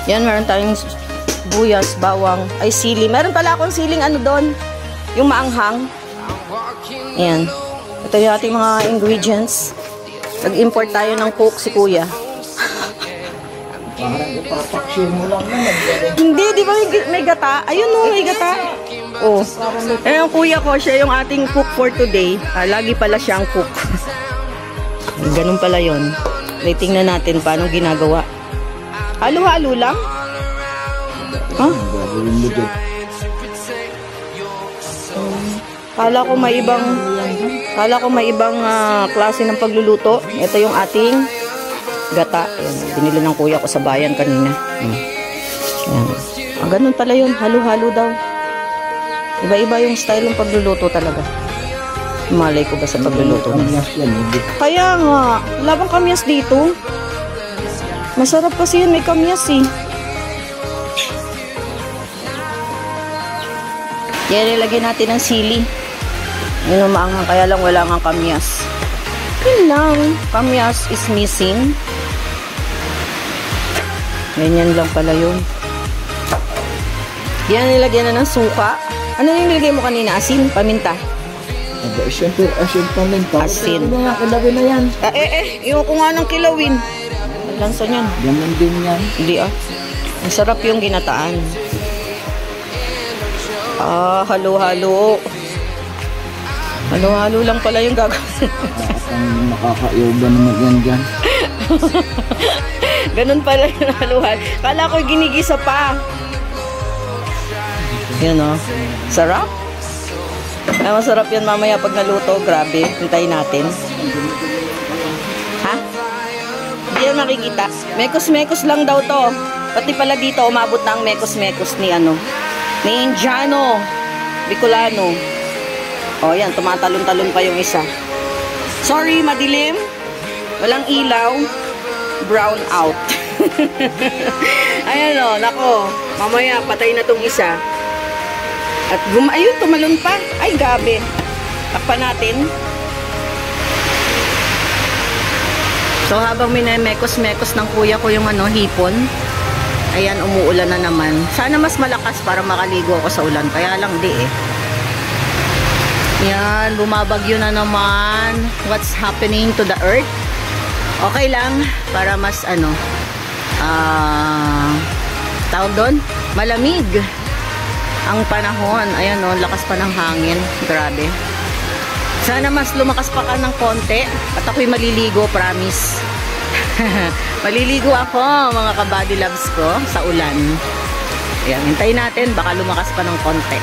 Yan, meron tayong buyas, bawang, ay sili. Meron pala akong siling ano doon, yung maanghang. Ayan. Ito yung ating mga ingredients. Nag-import tayo ng coke si kuya. Parang ipapaksyon mo lang naman. Hindi, di ba may gata? Ayun o, may gata. Oh. Eh, yung kuya ko, siya yung ating cook for today. Lagi pala siyang cook. Ganun pala yun. May tingnan natin paano ginagawa. Halo-halo lang? Huh? Kala ko may ibang klase ng pagluluto. Ito yung ating gata. Ayan, binili ng kuya ko sa bayan kanina. Ayan. Ganun pala yun. Halo-halo daw. Iba-iba yung style ng pagluluto talaga. Malay ko ba sa pagluluto? Kaya nga, wala bang kamyas dito? Masarap kasi yun, may kamyas eh. Yan, nilagyan natin ng sili. Yun ang maanghang, kaya lang wala nga kamyas. Yun lang, kamyas is missing. Ganyan lang pala yun. Yan, nilagyan na ng suka. Ano yung nilagay mo kanina? Asin? Paminta? Siyempre, asin paminta. Asin. Kilawin na yan. Iwan ko nga ng kilawin. Ang lansa niyan. Ganun din yan. Hindi ang sarap yung ginataan. Halo-halo. Halo-halo lang pala yung gagawin. Bakit makakayoba naman yan dyan. Ganun pala yung halo-halo. Kala ko ginigisa pa. Yan o. Sarap. Ay, masarap yan mamaya pag naluto. Grabe. Hintayin natin. Ha? Hindi yan makikita. Mekos-mekos lang daw to. Pati pala dito umabot na ang mekos-mekos ni ni Indiano Bicolano. O yan, tumatalon-talon pa yung isa. Sorry, madilim. Walang ilaw. Brown out. Ayan o, nako. Mamaya patay na tong isa. At ayun, tumalon pa. Ay, gabi. Takpan natin. So, habang minamekos-mekos ng kuya ko yung hipon, ayan, umuulan na naman. Sana mas malakas para makaligo ako sa ulan. Kaya lang di eh. Yan, bumabagyo na naman. What's happening to the earth? Okay lang. Para mas tawag doon, malamig ang panahon. Ayan o, lakas pa ng hangin. Grabe. Sana mas lumakas pa ka ng konti. At ako'y maliligo, promise. Maliligo ako, mga kabody loves ko, sa ulan. Ayan, hintayin natin. Baka lumakas pa ng konti.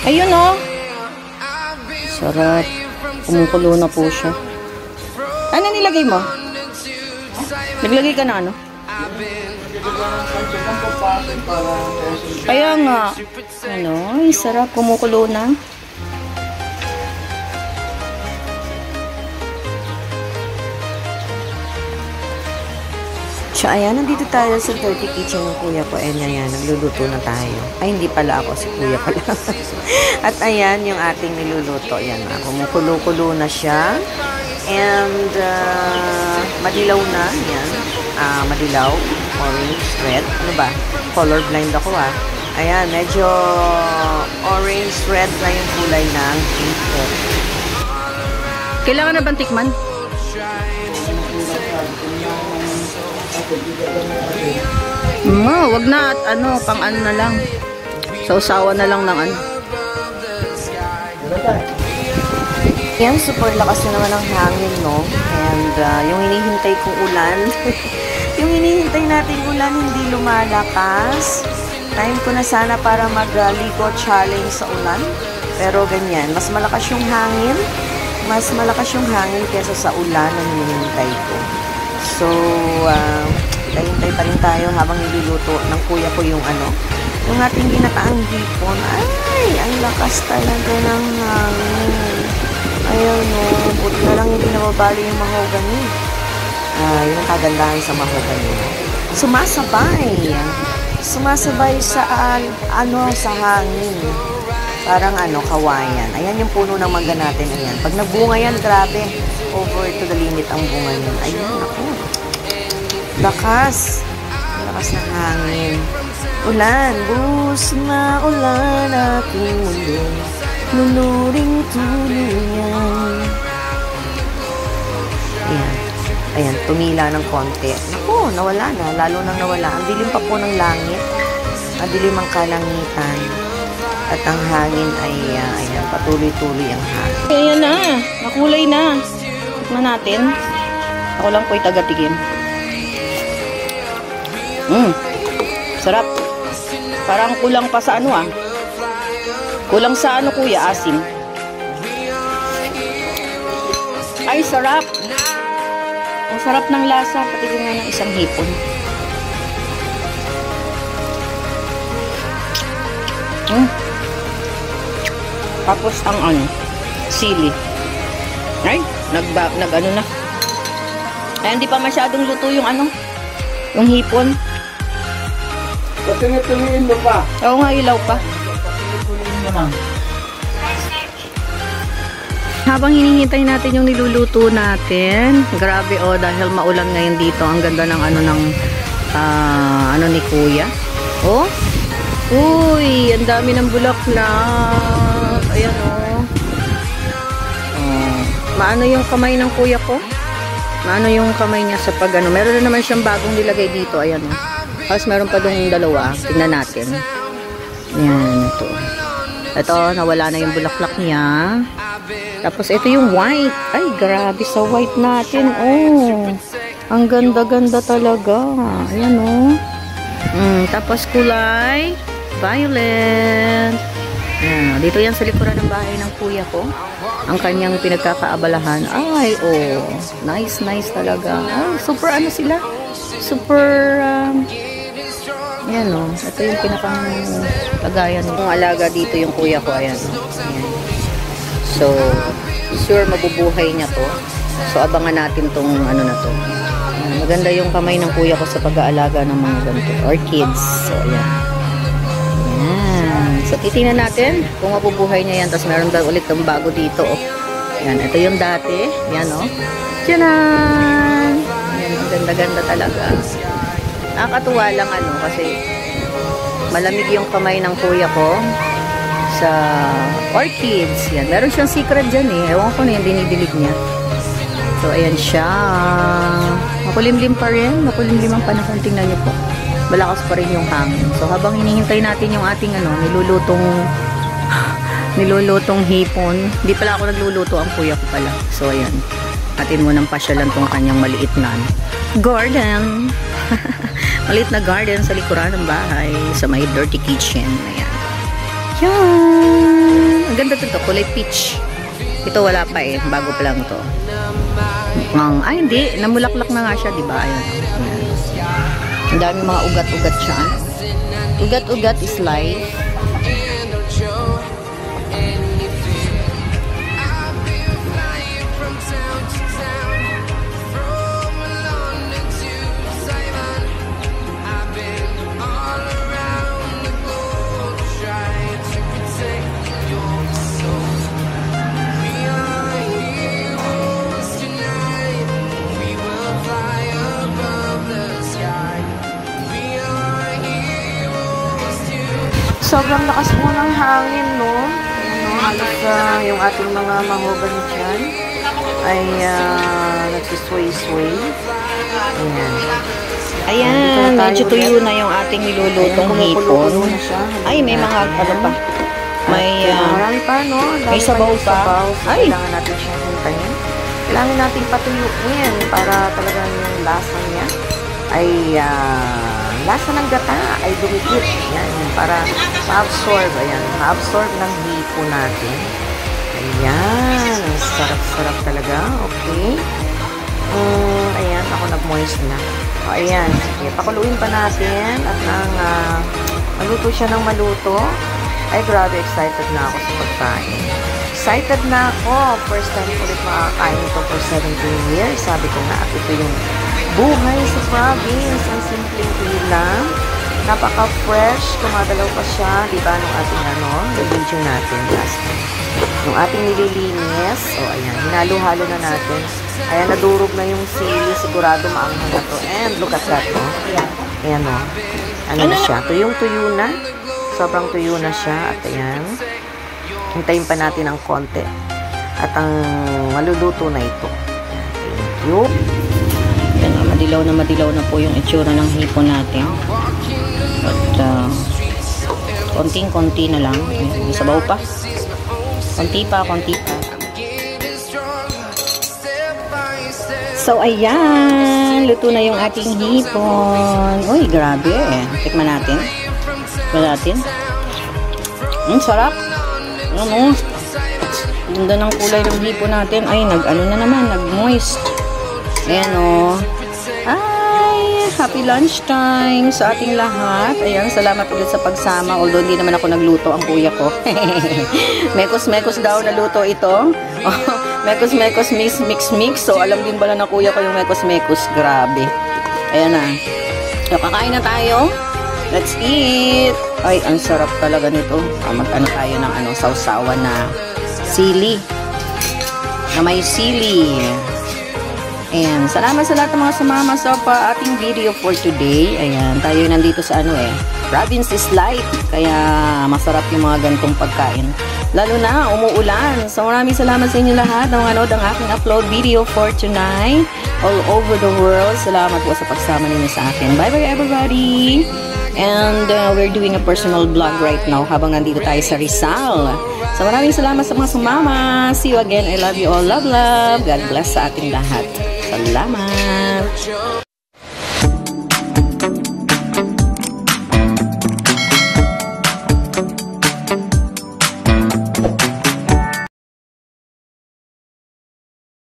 Ayun o. Sarap. Kumukulo na po siya. Ano nilagay mo? Naglagay ka na ano? Kaya nga. Ay, sarap. Kumukulo na. So, ayan, nandito tayo sa Dirty Kitchen ng kuya ko. Ayan, nagluluto na tayo. Ay, hindi pala ako, si kuya pala. At ayan, yung ating niluluto. Ayan na, kumukulo-kulo na siya. And, madilaw na. Ayan, madilaw, orange, red. Ano ba? Colorblind ako Ayan, medyo orange, red na yung kulay ng ito. Kailangan na bang tikman? Wag na at pang na lang. Sausawa na lang ng Yan, super lakas na naman ang hangin, no? And yung hinihintay kong ulan, yung hinihintay nating ulan hindi lumalakas. Time ko na sana para mag-ligo challenge sa ulan. Pero ganyan, mas malakas yung hangin. Mas malakas yung hangin kesa sa ulan na hinihintay ko. So, hintay pa rin tayo habang niluluto ng kuya ko yung yung ating ginataang hipon. Ay, ang lakas talaga ng hangin. Ayun buti na lang hindi nababali yung mahogany. Yung kagandahan sa mahogany. Sumasabay sa sa hangin. Parang kawayan. Ayan yung puno ng mangga natin. Ayan. Pag nagbunga yan, grabe. Over to the limit ang bunga niyan. Ayun, ako. Lakas malakas na hangin. Ulan, buhos na ulan, aking mundo, nunuring tuluyan. Ayan. Ayan, tumila ng konti. Naku, nawala na. Lalo nang nawala. Ang dilim pa po ng langit. Ang dilim ang kalangitan. At ang hangin ay, ayan, patuloy-tuloy ang hangin. Ayan na. Nakulay na. Tikman natin. Ako lang po'y taga-tigim. Sarap. Parang kulang pa sa ano ah. Kulang sa ano kuya, asim. Ay, sarap. Ang sarap ng lasa. Pati ko nga ng isang hipon. Tapos ang ano, sili. Ay, nag ano na. Ay, hindi pa masyadong luto yung ano, yung hipon. Tuloy-tuloyin mo pa. Oo nga, ilaw pa. Tuloy-tuloyin mo lang. Habang hinihintay natin yung niluluto natin, grabe dahil maulan ngayon dito. Ang ganda ng ano ng ano ni Kuya. Oh. Uy, ang dami ng bulaklak. Ayan Maano yung kamay ng Kuya ko? Maano yung kamay niya sa pag ano. Meron na naman siyang bagong nilagay dito. Ayan Tapos meron pa dong dalawa. Tingnan natin. Ayan, ito. Ito, nawala na yung bulaklak niya. Tapos ito yung white. Ay, grabe sa white natin. Ang ganda-ganda talaga. Ayan tapos kulay violet. Ayan, dito yan sa likuran ng bahay ng kuya ko. Ang kanyang pinagkakaabalahan. Ay, nice talaga. Super ano sila? Super ayan ito yung pinakang lagayan. Yung alaga dito yung kuya ko. Ayan. So, sure mabubuhay niya to. So, abangan natin tong ano na to. Maganda yung kamay ng kuya ko sa pag-aalaga ng mga ganito. Orchids. So, ayan. Ayan. So, titingnan natin kung mabubuhay niya yan. Tapos, meron daw ulit ng bago dito. Ayan. Ito yung dati. Ayan Tiyanan! Ayan. Ang ganda-ganda talaga. Nakakatuwa lang kasi malamig yung kamay ng kuya ko sa orchids. Yan. Meron siyang secret dyan Ewan ko na yung dinidilig niya. So, ayan siya. Makulimlim pa rin. Makulimlim ang panahon. Tingnan niyo po. Malakas pa rin yung hangin. So, habang hinihintay natin yung ating nilulutong hipon. Hindi pala ako nagluluto. Ang kuya ko pala. So, ayan. Atin mo ng pasyalan tong kanyang maliit na garden. Maliit na garden sa likuran ng bahay. Sa may dirty kitchen. Ayan. Yan! Ang ganda ito. Kulay peach. Ito wala pa bago pa lang to. Ay hindi. Namulaklak na nga siya. Diba? Ayan. Ang dami mga ugat-ugat siya. Ugat-ugat is life. Sobrang lakas po ng hangin, halos yung ating mga mahogany dyan ay nagsisway-sway. Ayan, medyo tuyo na yung ating nilulutong hipon. Ay, may mga ano pa. Marami pa, may sabaw pa. Ay! Kailangan natin siyang hintayin. Kailangan natin patuyuin para talagang yung lasa niya ay lasa ng gata ay dumikit. Yan, para ma-absorb. Ayan, ma-absorb ng hipon natin. Ayan, sarap-sarap talaga. Okay. Ayan, ako nag-moist na. Ayan, sige, pakuluin pa natin at nang maluto siya ng maluto. Ay, grabe, excited na ako sa pagkain. Excited na ako. First time ulit makakain ito for 17 years. Sabi ko nga, at ito yung buhay sa province. Ang simpleng ulam. Napaka-fresh. Kumadalaw pa siya. Diba, nung ating yung video natin last time. Nung ating nililinis. O, ayan. Hinalo-halo na natin. Ayan, nadurog na yung sili. Sigurado maanghang na to. And look at that, Ayan o. Ano na siya? Tuyong-tuyo na. Sobrang tuyo na siya. At ayan. Hintayin pa natin ng konti. At ang maluluto na ito. Thank you. Yan na, madilaw na po yung itsura ng hipon natin. At konting-konti na lang. May sabaw pa. Konti pa. So, ayan. Luto na yung ating hipon. Uy, grabe eh. Tikman natin. Sarap. Ano? Ganda ng kulay ng hipon natin. Ay, nag-moist. Ayan o. Ay, happy lunchtime sa ating lahat. Ayan, salamat ulit sa pagsama. Although hindi naman ako nagluto, ang kuya ko. Mekos-mekos daw na luto ito. Mekos-mekos mix. So, alam din pala na kuya ko yung mekos-mekos. Grabe. Ayan na. So, kakain na tayo. Let's eat. Ay, ang sarap talaga nito. Mag-ano tayo ng sausawan na sili. Na may sili. Ayan. Salamat sa lahat ng mga sumama sa ating video for today. Ayan. Tayo nandito sa province is light. Kaya masarap yung mga gantong pagkain. Lalo na, umuulan. So, maraming salamat sa inyo lahat na manood ang aking upload video for tonight. All over the world. Salamat po sa pagsama ninyo sa akin. Bye-bye everybody! And we're doing a personal vlog right now habang nandito tayo sa Rizal. So, maraming salamat sa mga sumama. See you again. I love you all. Love, love. God bless sa ating lahat. Salamat!